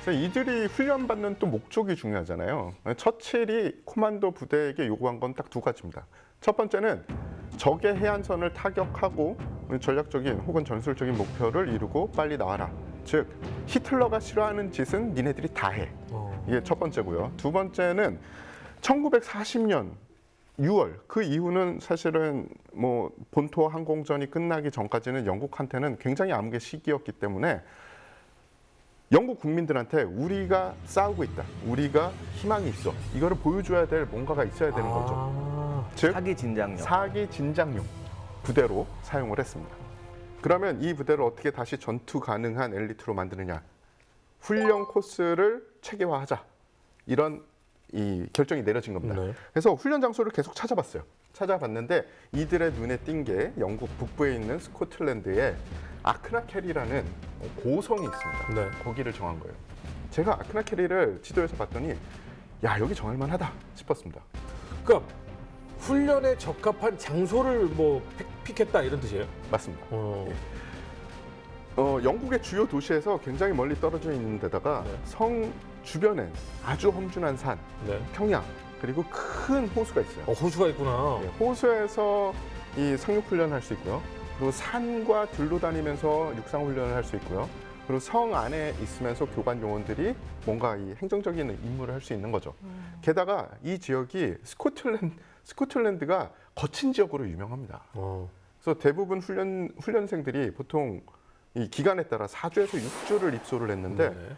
그래서 이들이 훈련받는 또 목적이 중요하잖아요. 처칠이 코만도 부대에게 요구한 건 딱 두 가지입니다. 첫 번째는 적의 해안선을 타격하고 전략적인 혹은 전술적인 목표를 이루고 빨리 나와라. 즉 히틀러가 싫어하는 짓은 니네들이 다 해. 이게 첫 번째고요. 두 번째는 1940년 6월 그 이후는 사실은 뭐 본토 항공전이 끝나기 전까지는 영국한테는 굉장히 암흑의 시기였기 때문에 영국 국민들한테 우리가 싸우고 있다. 우리가 희망이 있어. 이거를 보여줘야 될 뭔가가 있어야 되는 거죠. 즉 사기 진장용. 사기 진장용 부대로 사용을 했습니다. 그러면 이 부대를 어떻게 다시 전투 가능한 엘리트로 만드느냐? 훈련 코스를 체계화하자. 이런 이 결정이 내려진 겁니다. 네. 그래서 훈련 장소를 계속 찾아봤어요. 찾아봤는데 이들의 눈에 띈 게 영국 북부에 있는 스코틀랜드의 아크나켈이라는 고성이 있습니다. 네. 거기를 정한 거예요. 제가 아크나켈을 지도에서 봤더니 야, 여기 정할 만하다 싶었습니다. 그러니까 훈련에 적합한 장소를 뭐 픽했다 이런 뜻이에요. 맞습니다. 어. 영국의 주요 도시에서 굉장히 멀리 떨어져 있는 데다가 네. 성 주변엔 아주 험준한 산, 네. 평야, 그리고 큰 호수가 있어요. 호수가 있구나. 네, 호수에서 이 상륙 훈련을 할 수 있고요. 그리고 산과 들로 다니면서 육상 훈련을 할 수 있고요. 그리고 성 안에 있으면서 교관 요원들이 뭔가 이 행정적인 임무를 할 수 있는 거죠. 게다가 이 지역이 스코틀랜드가 거친 지역으로 유명합니다. 어. 그래서 대부분 훈련생들이 보통 이 기간에 따라 4주에서 6주를 입소를 했는데 네.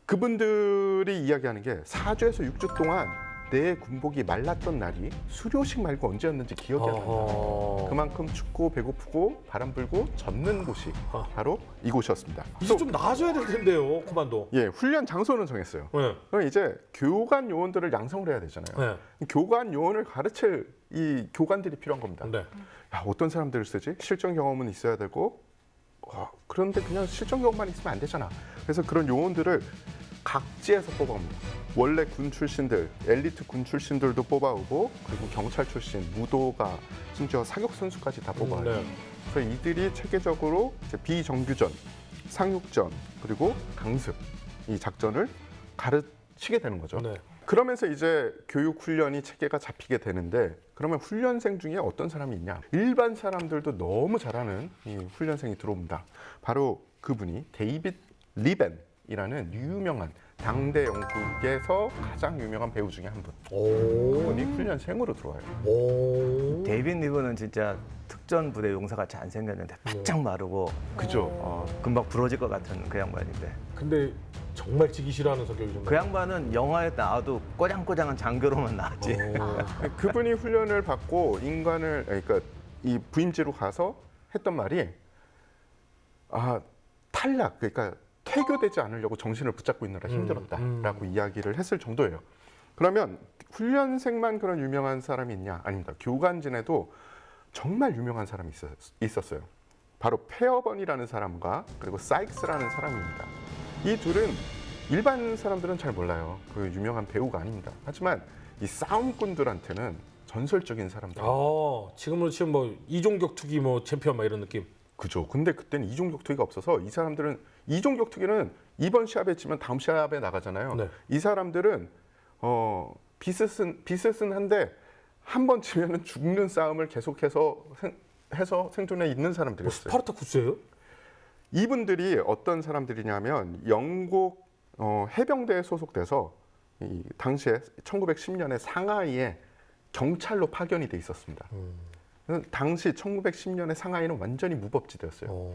그분들이 이야기하는 게 4주에서 6주 동안 내 군복이 말랐던 날이 수료식 말고 언제였는지 기억이 안 난다. 어허. 그만큼 춥고 배고프고 바람 불고 젖는 곳이 바로 이곳이었습니다. 이제 좀 나아져야 될 텐데요, 코만도. 예, 훈련 장소는 정했어요. 네. 그럼 이제 교관 요원들을 양성을 해야 되잖아요. 네. 교관 요원을 가르칠 이 교관들이 필요한 겁니다. 네. 야, 어떤 사람들을 쓰지? 실전 경험은 있어야 되고 그런데 그냥 실전 경험만 있으면 안 되잖아. 그래서 그런 요원들을 각지에서 뽑아옵니다. 원래 군 출신들, 엘리트 군 출신들도 뽑아오고 그리고 경찰 출신, 무도가 심지어 사격 선수까지 다 뽑아요. 네. 그래서 이들이 체계적으로 이제 비정규전, 상륙전 그리고 강습 이 작전을 가르치게 되는 거죠. 네. 그러면서 이제 교육 훈련이 체계가 잡히게 되는데 그러면 훈련생 중에 어떤 사람이 있냐? 일반 사람들도 너무 잘하는 이 훈련생이 들어옵니다. 바로 그분이 데이빗 리벤이라는 유명한 당대 영국에서 가장 유명한 배우 중에 한 분. 오. 그분이 훈련생으로 들어와요. 오. 데이빗 리버는 진짜 특전 부대 용사같이 안 생겼는데 바짝 마르고 그죠? 금방 부러질 것 같은 그 양반인데 근데 정말 지기 싫어하는 성격이죠. 그 양반은 영화에 나와도 꼬장꼬장한 장교로만 나왔지. 오. 그분이 훈련을 받고 인간을 그러니까 이 부임지로 가서 했던 말이 탈락 그러니까 퇴교되지 않으려고 정신을 붙잡고 있느라 힘들었다라고 이야기를 했을 정도예요. 그러면 훈련생만 그런 유명한 사람이 있냐? 아닙니다. 교관진에도 정말 유명한 사람이 있었어요. 바로 페어번이라는 사람과 그리고 사이크스라는 사람입니다. 이 둘은 일반 사람들은 잘 몰라요. 그 유명한 배우가 아닙니다. 하지만 이 싸움꾼들한테는 전설적인 사람들. 지금으로 치면 뭐 이종격 투기 뭐 챔피언 막 이런 느낌. 그죠. 근데 그때는 이종격 투기가 없어서 이 사람들은 이종격 투기는 이번 시합에 치면 다음 시합에 나가잖아요. 네. 이 사람들은 비슷은 한데 한 번 치면은 죽는 싸움을 계속해서 해서 생존해 있는 사람들이었어요. 스파르타쿠스예요? 이분들이 어떤 사람들이냐면 영국 해병대에 소속돼서 이 당시에 1910년에 상하이에 경찰로 파견이 돼 있었습니다. 당시 1910년에 상하이는 완전히 무법지대였어요.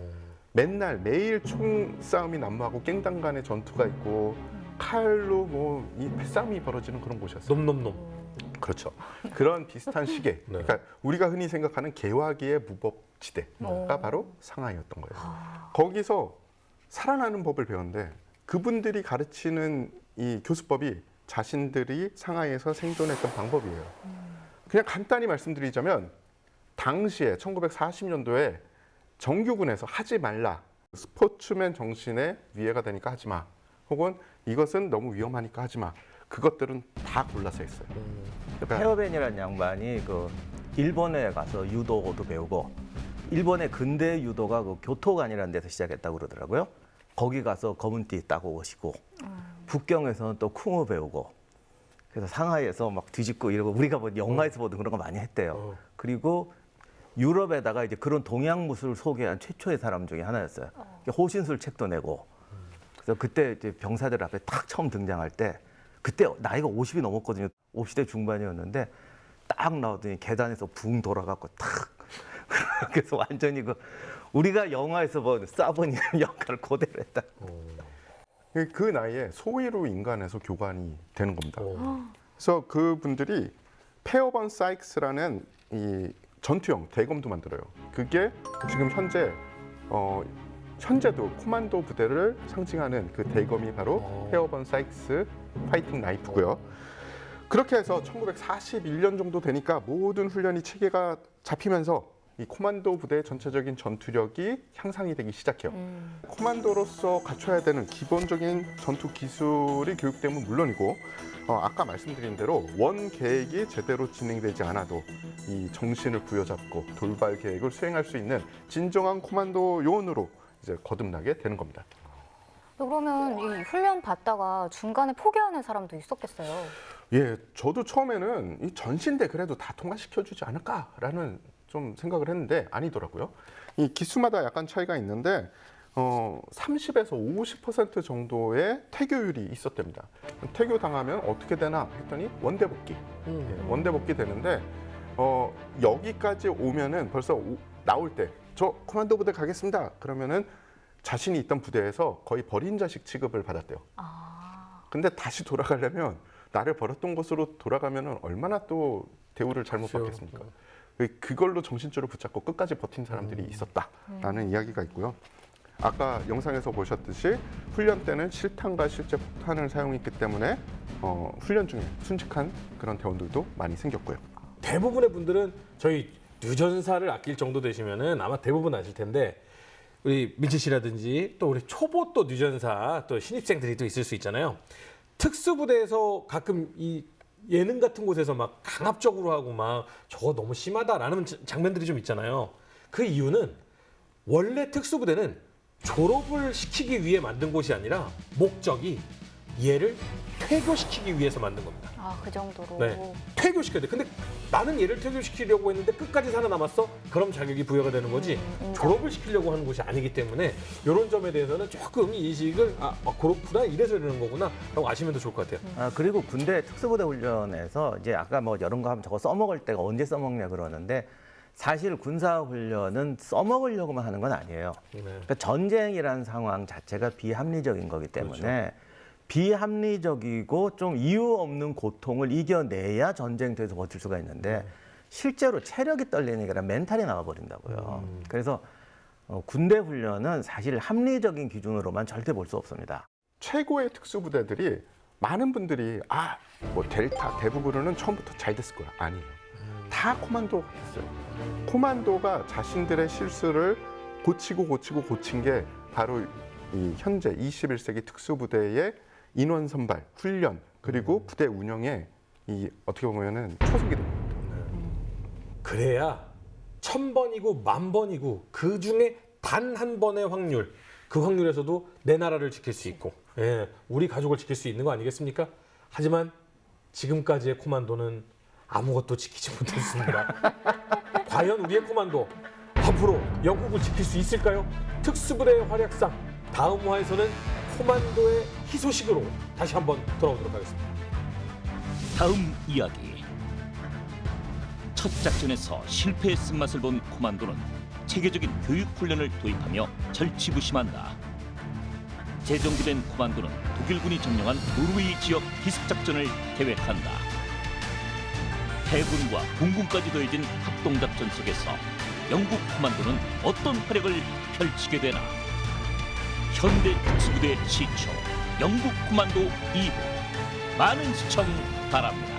맨날 매일 총싸움이 난무하고 깽당 간의 전투가 있고 칼로 뭐 이 패싸움이 벌어지는 그런 곳이었어요. 놈놈놈. 그렇죠. 그런 비슷한 시계. 네. 그러니까 우리가 흔히 생각하는 개화기의 무법지대가 바로 상하이였던 거예요. 거기서 살아나는 법을 배웠는데 그분들이 가르치는 이 교수법이 자신들이 상하이에서 생존했던 방법이에요. 그냥 간단히 말씀드리자면 당시에 1940년도에 정규군에서 하지 말라. 스포츠맨 정신에 위해가 되니까 하지 마. 혹은 이것은 너무 위험하니까 하지 마. 그것들은 다 골라서 했어요. 페어벤이라는 양반이 그 일본에 가서 유도도 배우고 일본의 근대 유도가 그 교토관이라는 데서 시작했다고 그러더라고요. 거기 가서 검은띠 따고 오시고 북경에서는 또 쿵우 배우고 그래서 상하이에서 막 뒤집고 이러고 우리가 뭐 영화에서 보던 그런 거 많이 했대요. 그리고 유럽에다가 이제 그런 동양 무술을 소개한 최초의 사람 중에 하나였어요. 호신술 책도 내고. 그래서 그때 이제 병사들 앞에 딱 처음 등장할 때 그때 나이가 50이 넘었거든요. 50대 중반이었는데 딱 나오더니 계단에서 붕 돌아갖고 탁. 그래서 완전히 그 우리가 영화에서 본 사본이 역할을 그대로 했다. 그 나이에 소위로 인간에서 교관이 되는 겁니다. 그래서 그분들이 페어번 사이크스라는 이 전투용 대검도 만들어요. 그게 지금 현재도 코만도 부대를 상징하는 그 대검이 바로 페어번 사이크스 파이팅 나이프고요. 그렇게 해서 1941년 정도 되니까 모든 훈련이 체계가 잡히면서 이 코만도 부대의 전체적인 전투력이 향상이 되기 시작해요. 코만도로서 갖춰야 되는 기본적인 전투 기술이 교육되면 물론이고 아까 말씀드린 대로 원 계획이 제대로 진행되지 않아도 이 정신을 부여잡고 돌발 계획을 수행할 수 있는 진정한 코만도 요원으로 이제 거듭나게 되는 겁니다. 그러면 이 훈련 받다가 중간에 포기하는 사람도 있었겠어요. 예, 저도 처음에는 이 전신대 그래도 다 통과시켜주지 않을까라는 좀 생각을 했는데 아니더라고요. 이 기수마다 약간 차이가 있는데 30에서 50% 정도의 퇴교율이 있었답니다. 퇴교 당하면 어떻게 되나 했더니 원대 복귀. 예, 원대 복귀 되는데 여기까지 오면은 벌써 나올 때 저 코만도 부대 가겠습니다. 그러면은 자신이 있던 부대에서 거의 버린 자식 취급을 받았대요. 근데 다시 돌아가려면 나를 버렸던 곳으로 돌아가면은 얼마나 또 대우를 잘못 받겠습니까? 그걸로 정신줄을 붙잡고 끝까지 버틴 사람들이 있었다라는 이야기가 있고요. 아까 영상에서 보셨듯이 훈련 때는 실탄과 실제 폭탄을 사용했기 때문에 훈련 중에 순직한 그런 대원들도 많이 생겼고요. 대부분의 분들은 저희 유전사를 아낄 정도 되시면은 아마 대부분 아실 텐데 우리 민지 씨라든지 또 우리 초보 또 유전사 또 신입생들이 또 있을 수 있잖아요. 특수부대에서 가끔 이 예능 같은 곳에서 막 강압적으로 하고 막 저거 너무 심하다라는 장면들이 좀 있잖아요. 그 이유는 원래 특수부대는 졸업을 시키기 위해 만든 곳이 아니라 목적이 얘를 퇴교시키기 위해서 만든 겁니다. 그 정도로. 네, 퇴교시켜야 돼. 근데 나는 얘를 퇴교시키려고 했는데 끝까지 살아남았어? 그럼 자격이 부여가 되는 거지. 졸업을 시키려고 하는 곳이 아니기 때문에 이런 점에 대해서는 조금 인식을 그렇구나 이래서 이러는 거구나 라고 아시면 더 좋을 것 같아요. 그리고 군대 특수부대 훈련에서 이제 아까 뭐 이런 거 하면 저거 써먹을 때가 언제 써먹냐 그러는데 사실 군사훈련은 써먹으려고만 하는 건 아니에요. 그러니까 전쟁이라는 상황 자체가 비합리적인 거기 때문에 그렇죠. 비합리적이고 좀 이유 없는 고통을 이겨내야 전쟁터에서 버틸 수가 있는데 실제로 체력이 떨리는 게 아니라 멘탈이 나와버린다고요. 그래서 군대 훈련은 사실 합리적인 기준으로만 절대 볼 수 없습니다. 최고의 특수부대들이 많은 분들이 뭐 델타 대부분은 처음부터 잘 됐을 거야. 아니에요. 다 코만도가 됐어요. 코만도가 자신들의 실수를 고친 게 바로 이 현재 21세기 특수부대의 인원 선발, 훈련, 그리고 부대 운영에 이 어떻게 보면은 초석이 됩니다. 그래야 1000번이고 10,000번이고 그 중에 단 한 번의 확률, 그 확률에서도 내 나라를 지킬 수 있고, 우리 가족을 지킬 수 있는 거 아니겠습니까? 하지만 지금까지의 코만도는 아무것도 지키지 못했습니다. 과연 우리의 코만도 앞으로 영국을 지킬 수 있을까요? 특수부대의 활약상 다음 화에서는 코만도의 희소식으로 다시 한번 돌아오도록 하겠습니다. 다음 이야기. 첫 작전에서 실패의 쓴맛을 본 코만도는 체계적인 교육 훈련을 도입하며 절치부심한다. 재정비된 코만도는 독일군이 점령한 노르웨이 지역 기습 작전을 계획한다. 해군과 공군까지 더해진 합동 작전 속에서 영국 코만도는 어떤 활약을 펼치게 되나? 현대 특수부대 시초 영국 코만도 2부 많은 시청 바랍니다.